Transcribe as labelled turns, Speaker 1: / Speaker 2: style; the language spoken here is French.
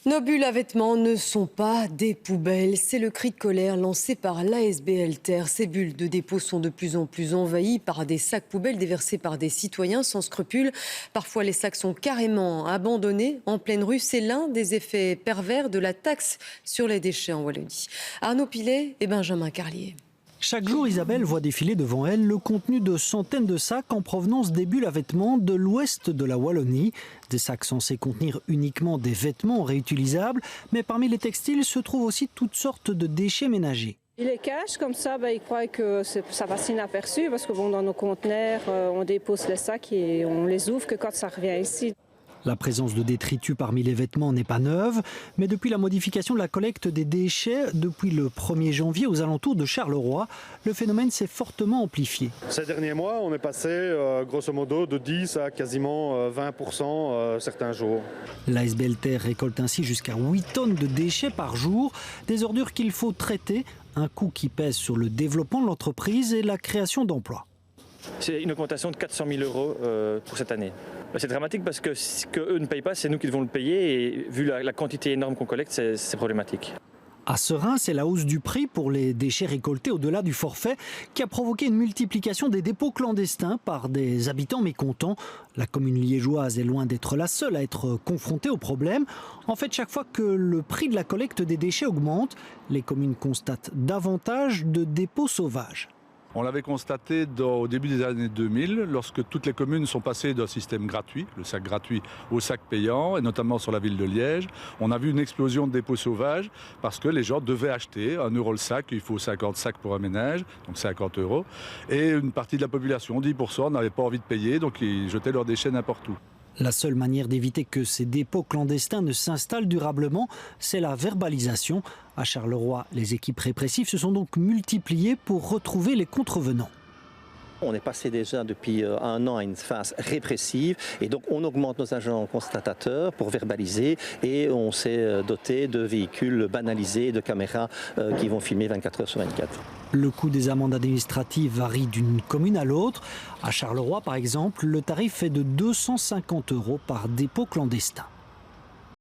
Speaker 1: Nos bulles à vêtements ne sont pas des poubelles. C'est le cri de colère lancé par l'ASBL Terre. Ces bulles de dépôt sont de plus en plus envahies par des sacs poubelles déversés par des citoyens sans scrupules. Parfois, les sacs sont carrément abandonnés en pleine rue. C'est l'un des effets pervers de la taxe sur les déchets en Wallonie. Arnaud Pilet et Benjamin Carlier.
Speaker 2: Chaque jour, Isabelle voit défiler devant elle le contenu de centaines de sacs en provenance des bulles à vêtements de l'ouest de la Wallonie. Des sacs censés contenir uniquement des vêtements réutilisables, mais parmi les textiles se trouvent aussi toutes sortes de déchets ménagers.
Speaker 3: Ils les cachent comme ça, ils croient que ça passe inaperçu parce que dans nos conteneurs, on dépose les sacs et on les ouvre que quand ça revient ici.
Speaker 2: La présence de détritus parmi les vêtements n'est pas neuve, mais depuis la modification de la collecte des déchets, depuis le 1er janvier aux alentours de Charleroi, le phénomène s'est fortement amplifié.
Speaker 4: Ces derniers mois, on est passé grosso modo de 10 à quasiment 20% certains jours.
Speaker 2: L'ASBL Terre récolte ainsi jusqu'à 8 tonnes de déchets par jour, des ordures qu'il faut traiter, un coût qui pèse sur le développement de l'entreprise et la création d'emplois.
Speaker 5: C'est une augmentation de 400 000 euros pour cette année. C'est dramatique parce que ce qu'eux ne payent pas, c'est nous qui devons le payer et vu la quantité énorme qu'on collecte, c'est problématique.
Speaker 2: À Serein, c'est la hausse du prix pour les déchets récoltés au-delà du forfait qui a provoqué une multiplication des dépôts clandestins par des habitants mécontents. La commune liégeoise est loin d'être la seule à être confrontée au problème. En fait, chaque fois que le prix de la collecte des déchets augmente, les communes constatent davantage de dépôts sauvages.
Speaker 6: On l'avait constaté au début des années 2000, lorsque toutes les communes sont passées d'un système gratuit, le sac gratuit, au sac payant, et notamment sur la ville de Liège. On a vu une explosion de dépôts sauvages parce que les gens devaient acheter 1 euro le sac, il faut 50 sacs pour un ménage, donc 50 euros. Et une partie de la population, 10%, n'avait pas envie de payer, donc ils jetaient leurs déchets n'importe où.
Speaker 2: La seule manière d'éviter que ces dépôts clandestins ne s'installent durablement, c'est la verbalisation. À Charleroi, les équipes répressives se sont donc multipliées pour retrouver les contrevenants.
Speaker 7: On est passé déjà depuis 1 an à une phase répressive et donc on augmente nos agents constatateurs pour verbaliser et on s'est doté de véhicules banalisés, de caméras qui vont filmer 24 heures sur 24.
Speaker 2: Le coût des amendes administratives varie d'une commune à l'autre. À Charleroi, par exemple, le tarif est de 250 € par dépôt clandestin.